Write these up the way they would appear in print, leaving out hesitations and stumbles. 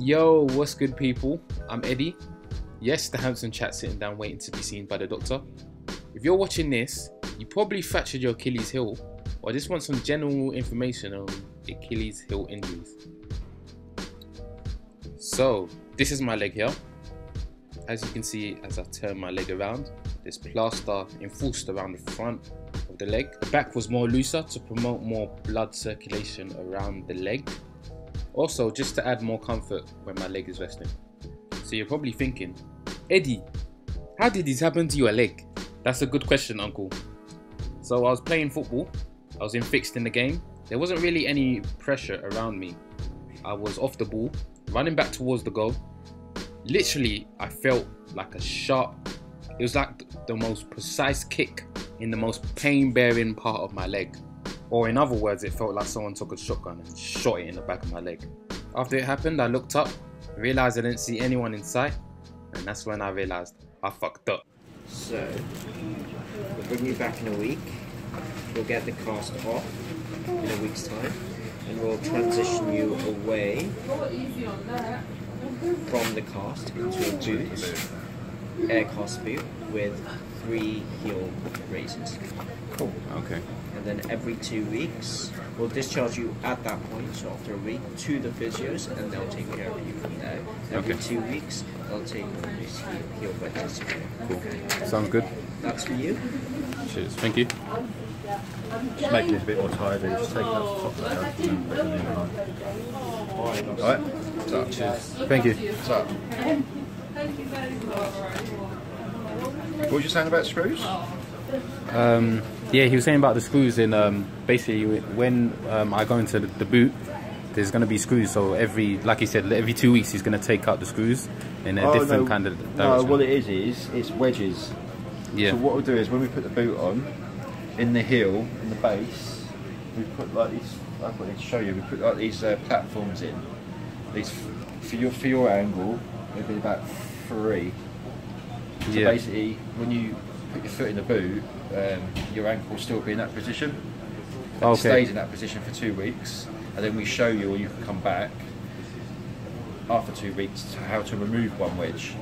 Yo, what's good, people? I'm Eddie. Yes, the handsome chap sitting down waiting to be seen by the doctor. If you're watching this, you probably fractured your Achilles heel, or just want some general information on Achilles heel injuries. So, this is my leg here. As you can see, as I turn my leg around, there's plaster enforced around the front of the leg. The back was more looser to promote more blood circulation around the leg. Also, just to add more comfort when my leg is resting. So you're probably thinking, Eddie, how did this happen to your leg? That's a good question, uncle. So I was playing football, I was fixed in the game. There wasn't really any pressure around me. I was off the ball, running back towards the goal. Literally, I felt like a sharp, it was like the most precise kick in the most pain-bearing part of my leg. Or in other words, it felt like someone took a shotgun and shot it in the back of my leg. After it happened, I looked up, realised I didn't see anyone in sight, and that's when I realised I fucked up. So, we'll bring you back in a week, we'll get the cast off in a week's time, and we'll transition you away from the cast into a boot, air cast boot with 3 heel raises. Cool, okay. And then every 2 weeks, we'll discharge you at that point, so after a week, to the physios, and they'll take care of you from there. Every 2 weeks, they'll take all these heel wedges. Cool. Okay. Sounds good. That's for you. Cheers, thank you. Just making it a bit more tidy, just taking out the top layer and putting it in on. Alright? What's up? Cheers. Thank you. What's up? What was you saying about screws? Yeah, he was saying about the screws in basically when I go into the boot, there's going to be screws. So like he said, every 2 weeks he's going to take out the screws in a different kind of direction. No, what it is it's wedges. Yeah. So what we'll do is when we put the boot on, in the heel, in the base, we put like these. I've got to show you. We put like these platforms in. These for your angle, it'll be about 3. So basically, when you put your foot in the boot, your ankle will still be in that position. It stays in that position for 2 weeks, and then we show you, or you can come back after 2 weeks, how to remove one wedge.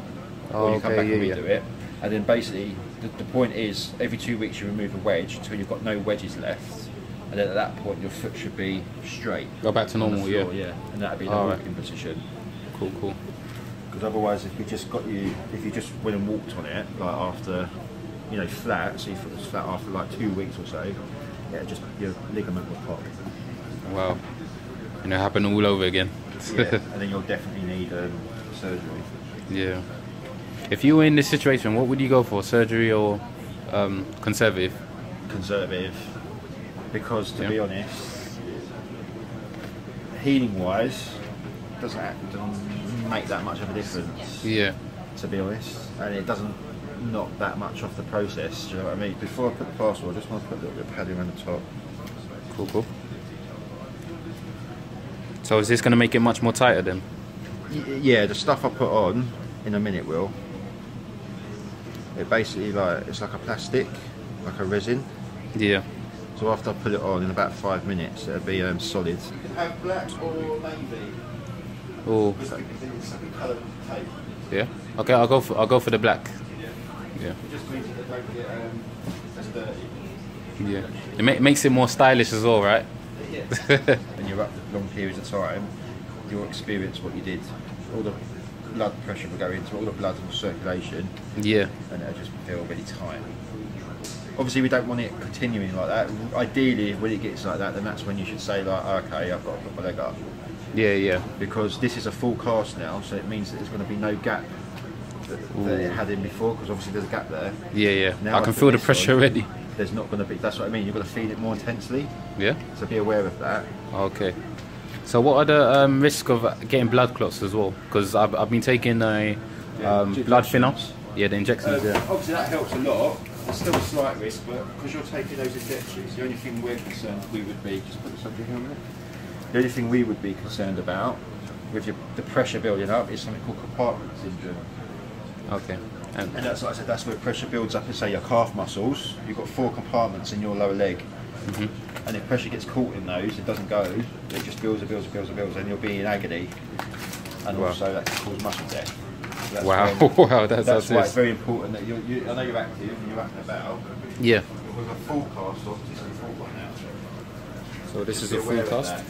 Or you come back and redo it. And then basically, the point is, every 2 weeks you remove a wedge until you've got no wedges left, and then at that point your foot should be straight. Go back to normal, floor, yeah. And that'd be the walking position. Cool, cool. Because otherwise, if you just went and walked on it, like after, flat, so your foot was flat after like 2 weeks or so, yeah, just your ligament will pop. Wow. And it happened all over again. Yeah, and then you'll definitely need surgery. Yeah. If you were in this situation, what would you go for, surgery or conservative? Conservative, because to be honest, healing-wise, doesn't make that much of a difference. Yeah. To be honest, and it doesn't knock that much off the process. Do you know what I mean? Before I put the plaster, I just want to put a little bit of padding around the top. Cool, cool. So is this going to make it much more tighter then? Yeah, the stuff I put on in a minute will. It basically it's like a plastic, like a resin. Yeah. So after I put it on in about 5 minutes, it'll be solid. You can have black or navy. Oh. It's like a coloured tape. Yeah. Okay, I'll go for the black. Yeah. It just means it don't get as dirty. Yeah. It makes it more stylish as well, right? Yeah. When you're up for long periods of time, you'll experience what you did. All the blood pressure will go into all the blood and circulation. Yeah. And it'll just feel really tight. Obviously, we don't want it continuing like that. Ideally, when it gets like that, then that's when you should say, like, okay, I've got to put my leg up. Yeah, yeah. Because this is a full cast now, so it means that there's going to be no gap that it had in before, because obviously there's a gap there. Yeah, yeah. Now I can feel the pressure already. There's not going to be, that's what I mean, you're going to feel it more intensely. Yeah. So be aware of that. Okay. So what are the risks of getting blood clots as well? Because I've been taking a blood thinner. Yeah, the injections. Obviously that helps a lot. There's still a slight risk, but because you're taking those injections, the only thing we're concerned would be, just put something on there. The only thing we would be concerned about with the pressure building up is something called compartment syndrome. Okay. And that's, like I said, that's where pressure builds up in, say, your calf muscles. You've got 4 compartments in your lower leg. And if pressure gets caught in those, it doesn't go. It just builds and builds and builds and builds, and you'll be in agony. and also that can cause muscle death. So that's wow, wow, that's why it's very important that I know you're active and you're up and about. Yeah. With a full cast on, just a full one now. So this is a Be full aware of cast. that.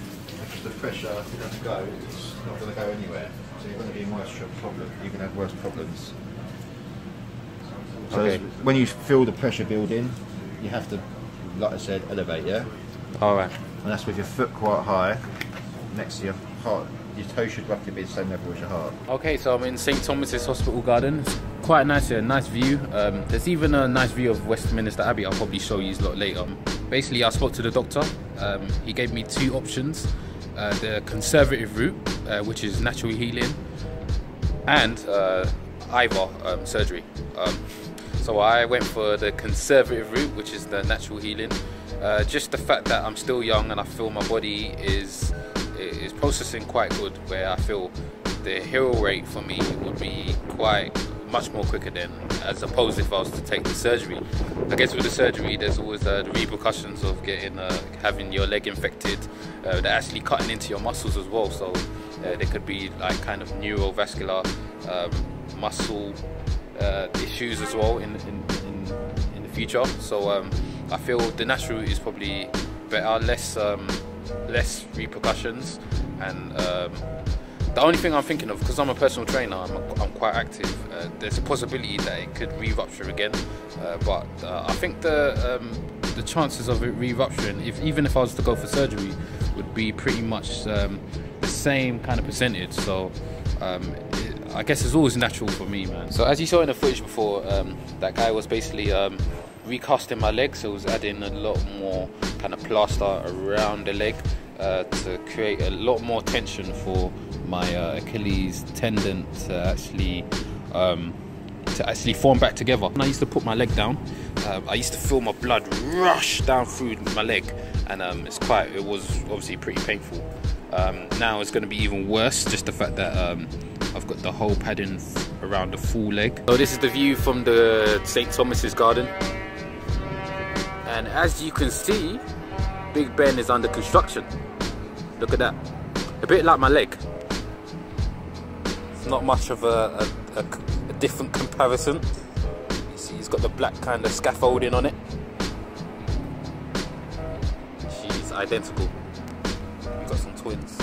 If the pressure doesn't go, it's not going to go anywhere. So you're going to be in worse problem. You're going to have worse problems. So Okay. when you feel the pressure building, you have to, like I said, elevate. Yeah. All right. And that's with your foot quite high next to your heart. Your toe should roughly be the same level as your heart. Okay, so I'm in St Thomas's Hospital Garden. It's quite nice here, nice view. There's even a nice view of Westminster Abbey. I'll probably show you a lot later. Basically, I spoke to the doctor. He gave me two options: the conservative route, which is natural healing, and either surgery. So I went for the conservative route, which is the natural healing. Just the fact that I'm still young and I feel my body is processing quite good, where I feel the heal rate for me would be much more quicker than as opposed if I was to take the surgery. I guess with the surgery there's always the repercussions of having your leg infected, they're actually cutting into your muscles as well, so there could be like kind of neurovascular muscle issues as well in the future. So I feel the natural is probably better, less repercussions, and the only thing I'm thinking of, because I'm a personal trainer, I'm quite active, there's a possibility that it could re-rupture again, but I think the chances of it re-rupturing, even if I was to go for surgery, would be pretty much the same kind of percentage. So I guess it's always natural for me, man. So as you saw in the footage before, that guy was basically recasting my leg, so it was adding a lot more kind of plaster around the leg to create a lot more tension for my Achilles tendon to actually form back together. When I used to put my leg down, I used to feel my blood rush down through my leg, and it was obviously pretty painful. Now it's going to be even worse, just the fact that I've got the whole padding around the full leg. So this is the view from the St Thomas's Garden, and as you can see, Big Ben is under construction. Look at that, a bit like my leg. It's not much of a different comparison. You see he's got the black kind of scaffolding on it. She's identical. We've got some twins.